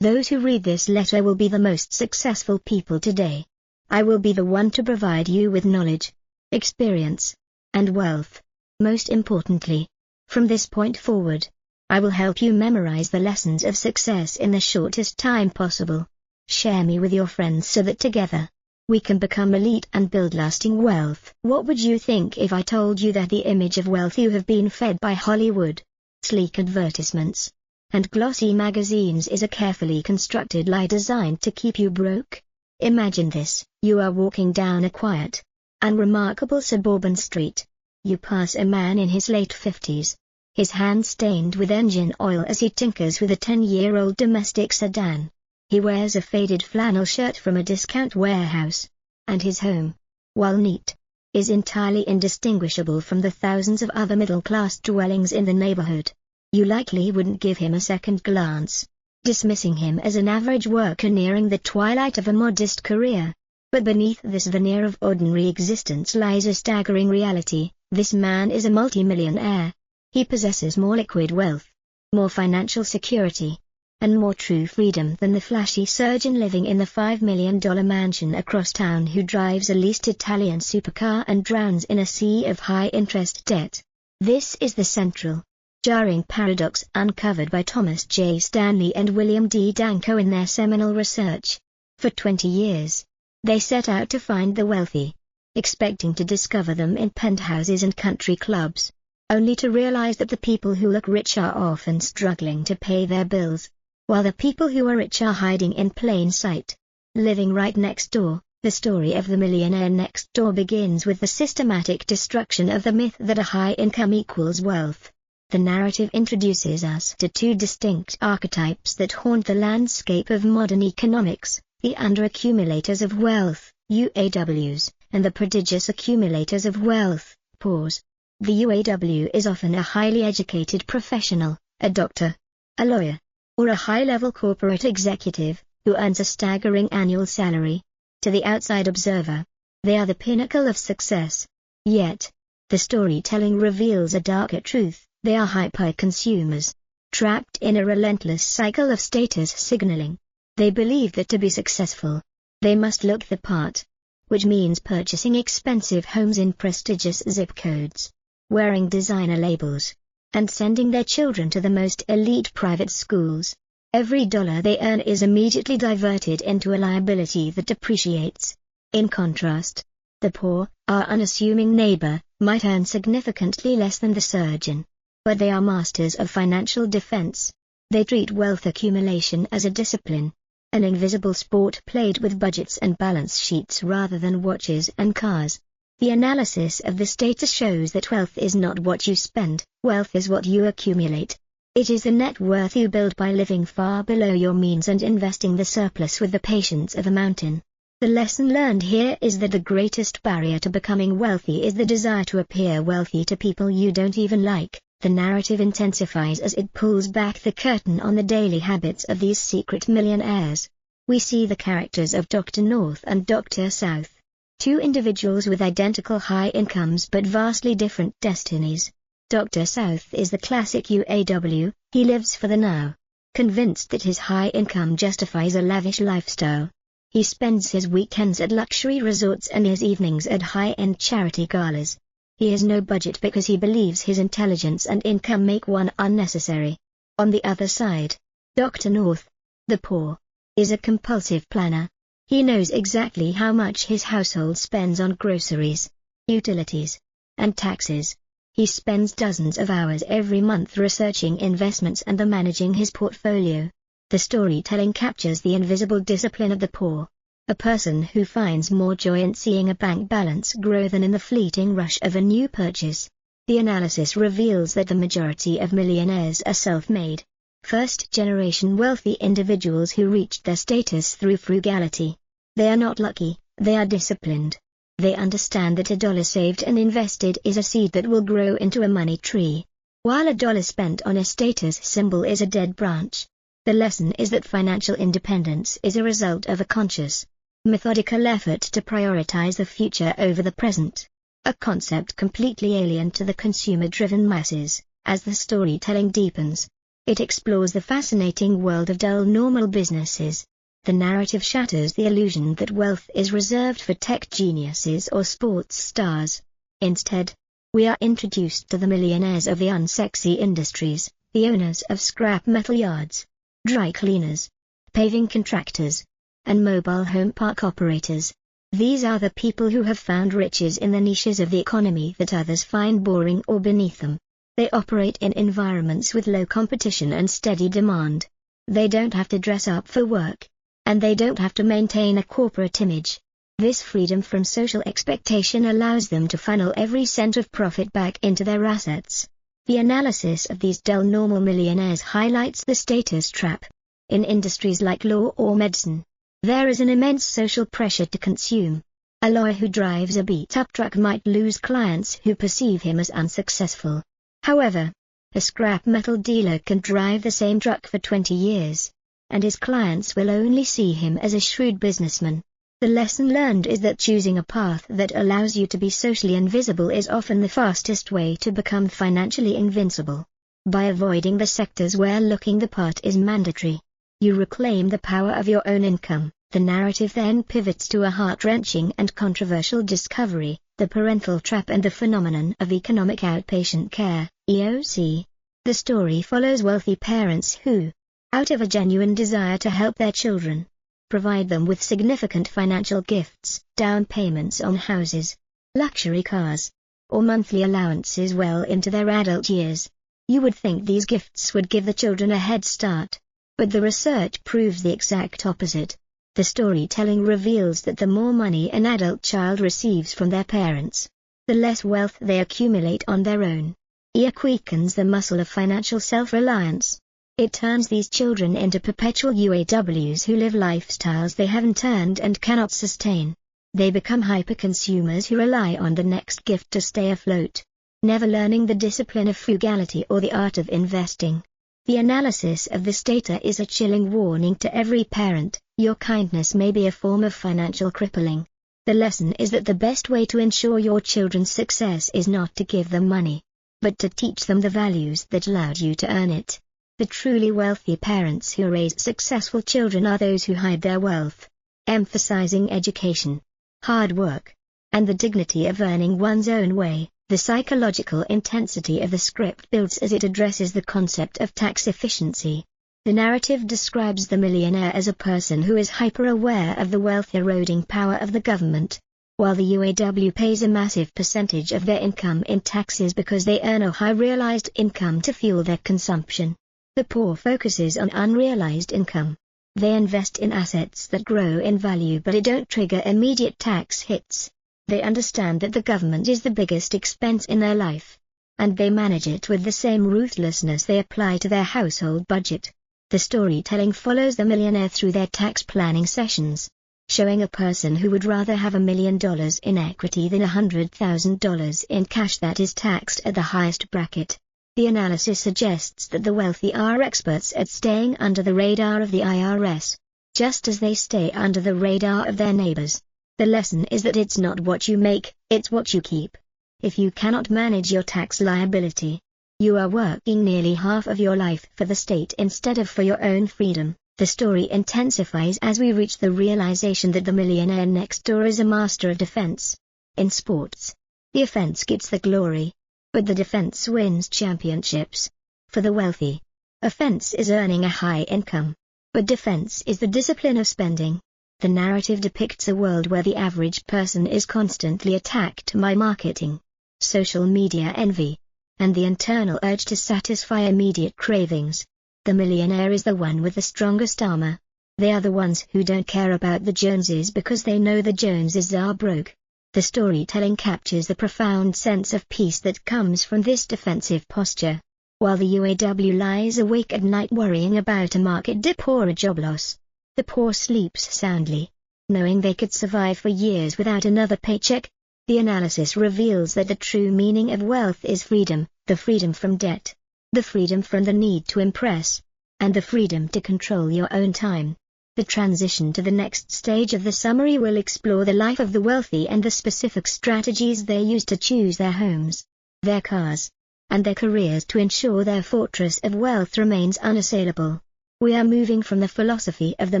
Those who read this letter will be the most successful people today. I will be the one to provide you with knowledge, experience, and wealth. Most importantly, from this point forward, I will help you memorize the lessons of success in the shortest time possible. Share me with your friends so that together, we can become elite and build lasting wealth. What would you think if I told you that the image of wealth you have been fed by Hollywood, sleek advertisements, and glossy magazines is a carefully constructed lie designed to keep you broke? Imagine this: you are walking down a quiet, unremarkable suburban street. You pass a man in his late 50s, his hands stained with engine oil as he tinkers with a 10-year-old domestic sedan. He wears a faded flannel shirt from a discount warehouse, and his home, while neat, is entirely indistinguishable from the thousands of other middle-class dwellings in the neighborhood. You likely wouldn't give him a second glance, dismissing him as an average worker nearing the twilight of a modest career. But beneath this veneer of ordinary existence lies a staggering reality. This man is a multimillionaire. He possesses more liquid wealth, more financial security, and more true freedom than the flashy surgeon living in the $5 million mansion across town who drives a leased Italian supercar and drowns in a sea of high-interest debt. This is the central, jarring paradox uncovered by Thomas J. Stanley and William D. Danko in their seminal research. For 20 years, they set out to find the wealthy, expecting to discover them in penthouses and country clubs, only to realize that the people who look rich are often struggling to pay their bills, while the people who are rich are hiding in plain sight, living right next door. The story of the millionaire next door begins with the systematic destruction of the myth that a high income equals wealth. The narrative introduces us to two distinct archetypes that haunt the landscape of modern economics: the underaccumulators of wealth, UAWs, and the prodigious accumulators of wealth, PAWs. The UAW is often a highly educated professional, a doctor, a lawyer, or a high-level corporate executive, who earns a staggering annual salary. To the outside observer, they are the pinnacle of success. Yet, the storytelling reveals a darker truth: they are hyper-consumers, trapped in a relentless cycle of status signaling. They believe that to be successful, they must look the part, which means purchasing expensive homes in prestigious zip codes, wearing designer labels, and sending their children to the most elite private schools. Every dollar they earn is immediately diverted into a liability that depreciates. In contrast, the poor, our unassuming neighbor, might earn significantly less than the surgeon, but they are masters of financial defense. They treat wealth accumulation as a discipline, an invisible sport played with budgets and balance sheets rather than watches and cars. The analysis of the status shows that wealth is not what you spend, wealth is what you accumulate. It is the net worth you build by living far below your means and investing the surplus with the patience of a mountain. The lesson learned here is that the greatest barrier to becoming wealthy is the desire to appear wealthy to people you don't even like. The narrative intensifies as it pulls back the curtain on the daily habits of these secret millionaires. We see the characters of Dr. North and Dr. South, two individuals with identical high incomes but vastly different destinies. Dr. South is the classic UAW. He lives for the now, convinced that his high income justifies a lavish lifestyle. He spends his weekends at luxury resorts and his evenings at high-end charity galas. He has no budget because he believes his intelligence and income make one unnecessary. On the other side, Dr. North, the poor, is a compulsive planner. He knows exactly how much his household spends on groceries, utilities, and taxes. He spends dozens of hours every month researching investments and managing his portfolio. The storytelling captures the invisible discipline of the poor, a person who finds more joy in seeing a bank balance grow than in the fleeting rush of a new purchase. The analysis reveals that the majority of millionaires are self-made, first-generation wealthy individuals who reached their status through frugality. They are not lucky, they are disciplined. They understand that a dollar saved and invested is a seed that will grow into a money tree, while a dollar spent on a status symbol is a dead branch. The lesson is that financial independence is a result of a conscious, methodical effort to prioritize the future over the present, a concept completely alien to the consumer-driven masses. As the storytelling deepens, It explores the fascinating world of dull normal businesses. The narrative shatters the illusion that wealth is reserved for tech geniuses or sports stars. Instead, we are introduced to the millionaires of the unsexy industries, the owners of scrap metal yards, dry cleaners, paving contractors, and mobile home park operators. These are the people who have found riches in the niches of the economy that others find boring or beneath them. They operate in environments with low competition and steady demand. They don't have to dress up for work, and they don't have to maintain a corporate image. This freedom from social expectation allows them to funnel every cent of profit back into their assets. The analysis of these dull normal millionaires highlights the status trap. In industries like law or medicine, there is an immense social pressure to consume. A lawyer who drives a beat-up truck might lose clients who perceive him as unsuccessful. However, a scrap metal dealer can drive the same truck for 20 years, and his clients will only see him as a shrewd businessman. The lesson learned is that choosing a path that allows you to be socially invisible is often the fastest way to become financially invincible. By avoiding the sectors where looking the part is mandatory, you reclaim the power of your own income. The narrative then pivots to a heart-wrenching and controversial discovery, the parental trap and the phenomenon of economic outpatient care, EOC. The story follows wealthy parents who, out of a genuine desire to help their children, provide them with significant financial gifts, down payments on houses, luxury cars, or monthly allowances well into their adult years. You would think these gifts would give the children a head start, but the research proves the exact opposite. The storytelling reveals that the more money an adult child receives from their parents, the less wealth they accumulate on their own. EOC weakens the muscle of financial self-reliance. It turns these children into perpetual UAWs who live lifestyles they haven't earned and cannot sustain. They become hyper-consumers who rely on the next gift to stay afloat, never learning the discipline of frugality or the art of investing. The analysis of this data is a chilling warning to every parent: your kindness may be a form of financial crippling. The lesson is that the best way to ensure your children's success is not to give them money, but to teach them the values that allowed you to earn it. The truly wealthy parents who raise successful children are those who hide their wealth, emphasizing education, hard work, and the dignity of earning one's own way. The psychological intensity of the script builds as it addresses the concept of tax efficiency. The narrative describes the millionaire as a person who is hyper-aware of the wealth-eroding power of the government. While the UAW pays a massive percentage of their income in taxes because they earn a high realized income to fuel their consumption, the poor focuses on unrealized income. They invest in assets that grow in value but don't trigger immediate tax hits. They understand that the government is the biggest expense in their life, and they manage it with the same ruthlessness they apply to their household budget. The storytelling follows the millionaire through their tax planning sessions, showing a person who would rather have $1 million in equity than $100,000 in cash that is taxed at the highest bracket. The analysis suggests that the wealthy are experts at staying under the radar of the IRS, just as they stay under the radar of their neighbors. The lesson is that it's not what you make, it's what you keep. If you cannot manage your tax liability, you are working nearly half of your life for the state instead of for your own freedom. The story intensifies as we reach the realization that the millionaire next door is a master of defense. In sports, the offense gets the glory, but the defense wins championships. For the wealthy, offense is earning a high income, but defense is the discipline of spending. The narrative depicts a world where the average person is constantly attacked by marketing, social media envy, and the internal urge to satisfy immediate cravings. The millionaire is the one with the strongest armor. They are the ones who don't care about the Joneses because they know the Joneses are broke. The storytelling captures the profound sense of peace that comes from this defensive posture. While the UAW lies awake at night worrying about a market dip or a job loss, the poor sleeps soundly, knowing they could survive for years without another paycheck. The analysis reveals that the true meaning of wealth is freedom, the freedom from debt, the freedom from the need to impress, and the freedom to control your own time. The transition to the next stage of the summary will explore the life of the wealthy and the specific strategies they use to choose their homes, their cars, and their careers to ensure their fortress of wealth remains unassailable. We are moving from the philosophy of the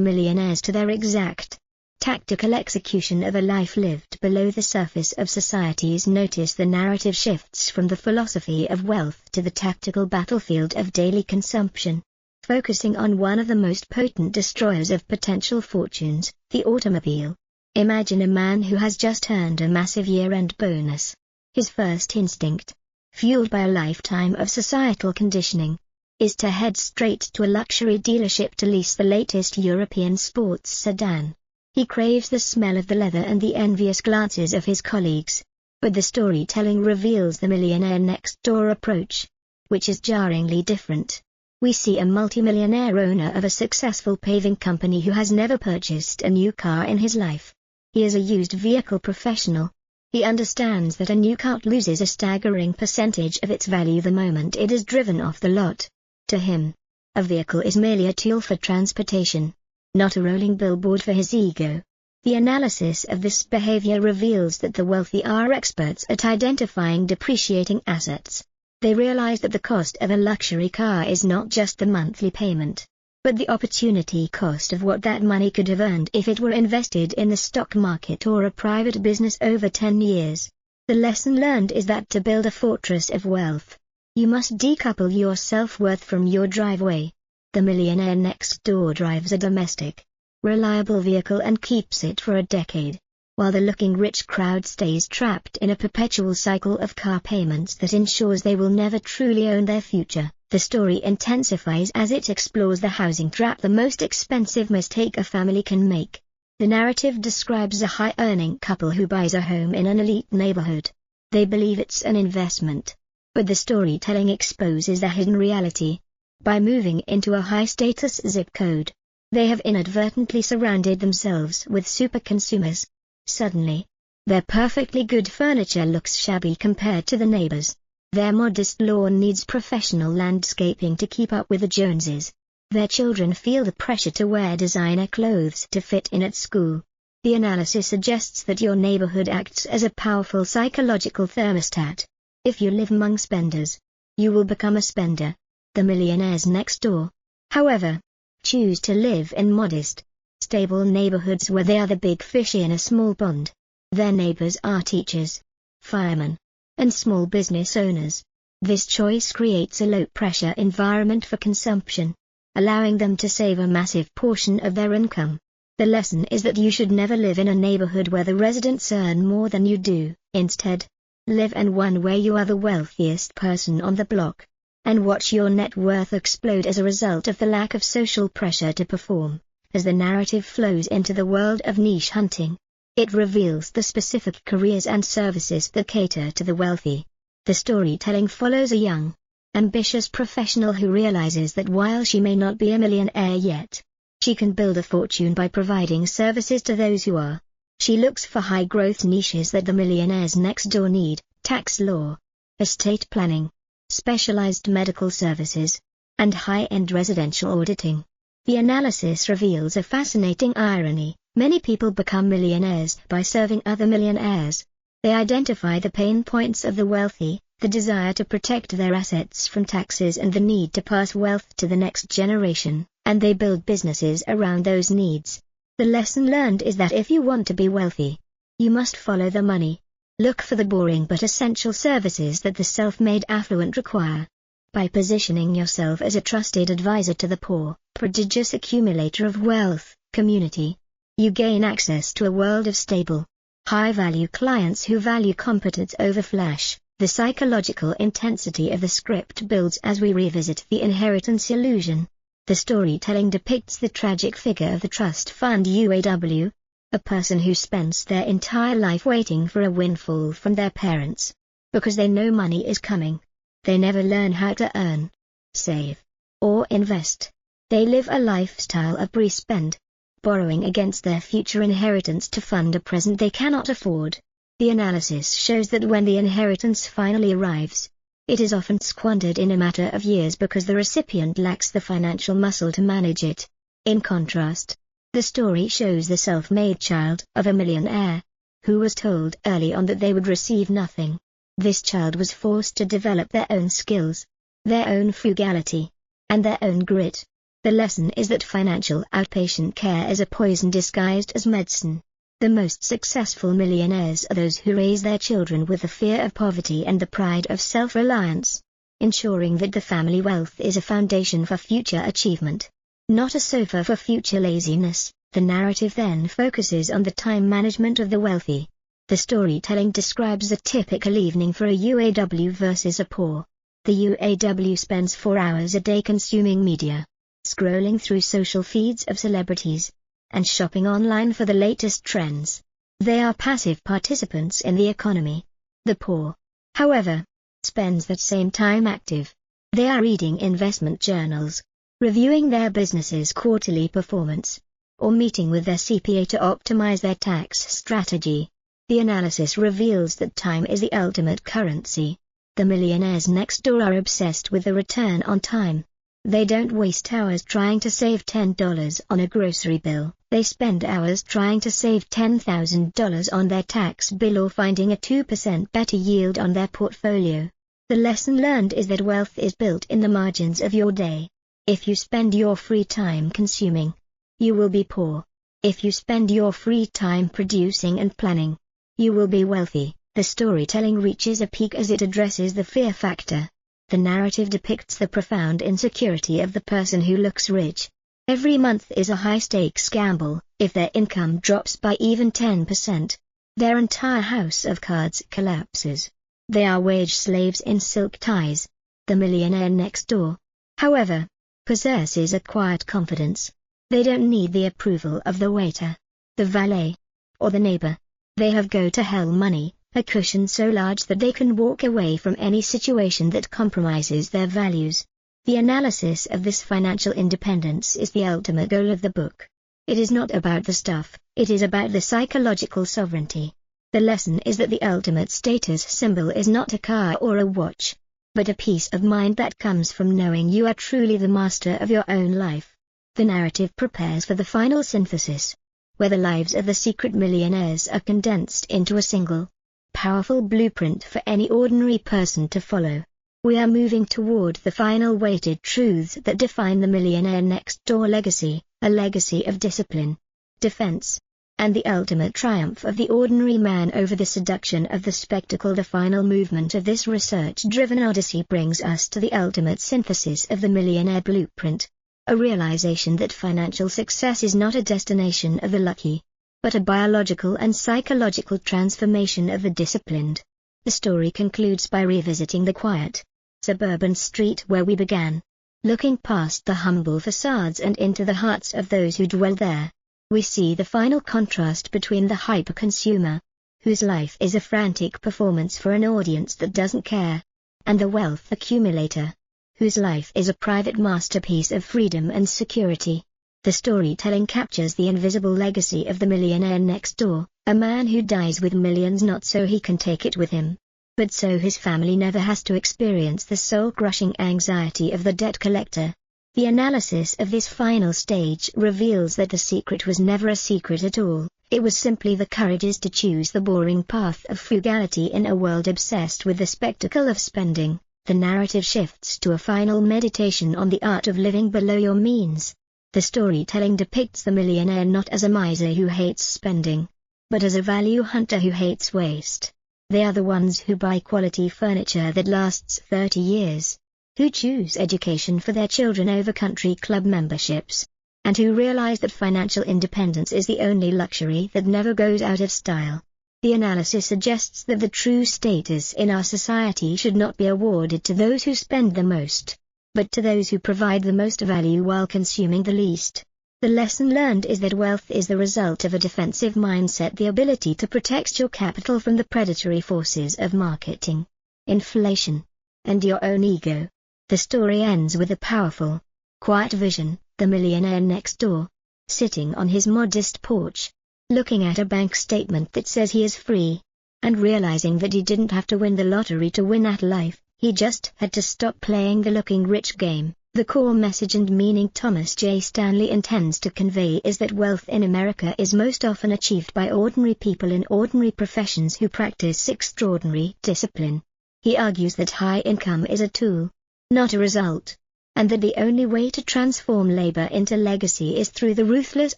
millionaires to their exact, tactical execution of a life lived below the surface of societies. Notice the narrative shifts from the philosophy of wealth to the tactical battlefield of daily consumption, focusing on one of the most potent destroyers of potential fortunes, the automobile. Imagine a man who has just earned a massive year-end bonus. His first instinct, fueled by a lifetime of societal conditioning, is to head straight to a luxury dealership to lease the latest European sports sedan. He craves the smell of the leather and the envious glances of his colleagues. But the storytelling reveals the millionaire next door approach, which is jarringly different. We see a multimillionaire owner of a successful paving company who has never purchased a new car in his life. He is a used vehicle professional. He understands that a new car loses a staggering percentage of its value the moment it is driven off the lot. To him, a vehicle is merely a tool for transportation, not a rolling billboard for his ego. The analysis of this behavior reveals that the wealthy are experts at identifying depreciating assets. They realize that the cost of a luxury car is not just the monthly payment, but the opportunity cost of what that money could have earned if it were invested in the stock market or a private business over 10 years. The lesson learned is that to build a fortress of wealth, you must decouple your self-worth from your driveway. The millionaire next door drives a domestic, reliable vehicle and keeps it for a decade, while the looking rich crowd stays trapped in a perpetual cycle of car payments that ensures they will never truly own their future. The story intensifies as it explores the housing trap, the most expensive mistake a family can make. The narrative describes a high-earning couple who buys a home in an elite neighborhood. They believe it's an investment, but the storytelling exposes the hidden reality. By moving into a high-status zip code, they have inadvertently surrounded themselves with super-consumers. Suddenly, their perfectly good furniture looks shabby compared to the neighbors. Their modest lawn needs professional landscaping to keep up with the Joneses. Their children feel the pressure to wear designer clothes to fit in at school. The analysis suggests that your neighborhood acts as a powerful psychological thermostat. If you live among spenders, you will become a spender. The millionaires next door, however, choose to live in modest, stable neighborhoods where they are the big fish in a small pond. Their neighbors are teachers, firemen, and small business owners. This choice creates a low-pressure environment for consumption, allowing them to save a massive portion of their income. The lesson is that you should never live in a neighborhood where the residents earn more than you do. Instead, live in one where you are the wealthiest person on the block, and watch your net worth explode as a result of the lack of social pressure to perform. As the narrative flows into the world of niche hunting, it reveals the specific careers and services that cater to the wealthy. The storytelling follows a young, ambitious professional who realizes that while she may not be a millionaire yet, she can build a fortune by providing services to those who are. She looks for high-growth niches that the millionaires next door need: tax law, estate planning, specialized medical services, and high-end residential auditing. The analysis reveals a fascinating irony. Many people become millionaires by serving other millionaires. They identify the pain points of the wealthy, the desire to protect their assets from taxes and the need to pass wealth to the next generation, and they build businesses around those needs. The lesson learned is that if you want to be wealthy, you must follow the money. Look for the boring but essential services that the self-made affluent require. By positioning yourself as a trusted advisor to the poor, prodigious accumulator of wealth, community, you gain access to a world of stable, high-value clients who value competence over flash. The psychological intensity of the script builds as we revisit the inheritance illusion. The storytelling depicts the tragic figure of the trust fund UAW, a person who spends their entire life waiting for a windfall from their parents. Because they know money is coming, they never learn how to earn, save, or invest. They live a lifestyle of pre-spend, borrowing against their future inheritance to fund a present they cannot afford. The analysis shows that when the inheritance finally arrives, it is often squandered in a matter of years because the recipient lacks the financial muscle to manage it. In contrast, the story shows the self-made child of a millionaire, who was told early on that they would receive nothing. This child was forced to develop their own skills, their own frugality, and their own grit. The lesson is that financial outpatient care is a poison disguised as medicine. The most successful millionaires are those who raise their children with the fear of poverty and the pride of self-reliance, ensuring that the family wealth is a foundation for future achievement, not a sofa for future laziness. The narrative then focuses on the time management of the wealthy. The storytelling describes a typical evening for a UAW versus a poor. The UAW spends 4 hours a day consuming media, scrolling through social feeds of celebrities, and shopping online for the latest trends. They are passive participants in the economy. The poor, however, spends that same time active. They are reading investment journals, reviewing their business's quarterly performance, or meeting with their CPA to optimize their tax strategy. The analysis reveals that time is the ultimate currency. The millionaires next door are obsessed with the return on time. They don't waste hours trying to save $10 on a grocery bill. They spend hours trying to save $10,000 on their tax bill or finding a 2% better yield on their portfolio. The lesson learned is that wealth is built in the margins of your day. If you spend your free time consuming, you will be poor. If you spend your free time producing and planning, you will be wealthy. The storytelling reaches a peak as it addresses the fear factor. The narrative depicts the profound insecurity of the person who looks rich. Every month is a high-stakes gamble. If their income drops by even 10%, their entire house of cards collapses. They are wage slaves in silk ties. The millionaire next door, however, possesses a quiet confidence. They don't need the approval of the waiter, the valet, or the neighbor. They have go-to-hell money, a cushion so large that they can walk away from any situation that compromises their values. The analysis of this financial independence is the ultimate goal of the book. It is not about the stuff, it is about the psychological sovereignty. The lesson is that the ultimate status symbol is not a car or a watch, but a peace of mind that comes from knowing you are truly the master of your own life. The narrative prepares for the final synthesis, where the lives of the secret millionaires are condensed into a single, powerful blueprint for any ordinary person to follow. We are moving toward the final weighted truths that define the millionaire next door legacy, a legacy of discipline, defense, and the ultimate triumph of the ordinary man over the seduction of the spectacle. The final movement of this research-driven odyssey brings us to the ultimate synthesis of the millionaire blueprint, a realization that financial success is not a destination of the lucky, but a biological and psychological transformation of the disciplined. The story concludes by revisiting the quiet, suburban street where we began. Looking past the humble facades and into the hearts of those who dwell there, we see the final contrast between the hyper-consumer, whose life is a frantic performance for an audience that doesn't care, and the wealth accumulator, whose life is a private masterpiece of freedom and security. The storytelling captures the invisible legacy of the millionaire next door, a man who dies with millions not so he can take it with him, but so his family never has to experience the soul-crushing anxiety of the debt collector. The analysis of this final stage reveals that the secret was never a secret at all. It was simply the courage to choose the boring path of frugality in a world obsessed with the spectacle of spending. The narrative shifts to a final meditation on the art of living below your means. The storytelling depicts the millionaire not as a miser who hates spending, but as a value hunter who hates waste. They are the ones who buy quality furniture that lasts 30 years, who choose education for their children over country club memberships, and who realize that financial independence is the only luxury that never goes out of style. The analysis suggests that the true status in our society should not be awarded to those who spend the most, but to those who provide the most value while consuming the least. The lesson learned is that wealth is the result of a defensive mindset, the ability to protect your capital from the predatory forces of marketing, inflation, and your own ego. The story ends with a powerful, quiet vision, the millionaire next door, sitting on his modest porch, looking at a bank statement that says he is free, and realizing that he didn't have to win the lottery to win at life, he just had to stop playing the looking rich game. The core message and meaning Thomas J. Stanley intends to convey is that wealth in America is most often achieved by ordinary people in ordinary professions who practice extraordinary discipline. He argues that high income is a tool, not a result, and that the only way to transform labor into legacy is through the ruthless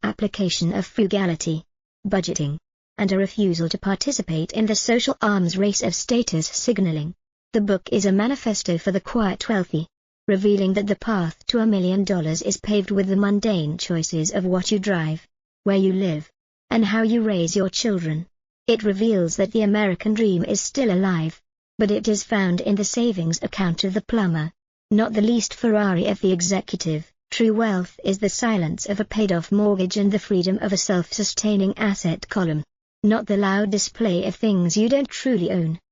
application of frugality, budgeting, and a refusal to participate in the social arms race of status signaling. The book is a manifesto for the quiet wealthy, revealing that the path to $1 million is paved with the mundane choices of what you drive, where you live, and how you raise your children. It reveals that the American dream is still alive, but it is found in the savings account of the plumber, not the leased Ferrari of the executive. True wealth is the silence of a paid-off mortgage and the freedom of a self-sustaining asset column, not the loud display of things you don't truly own.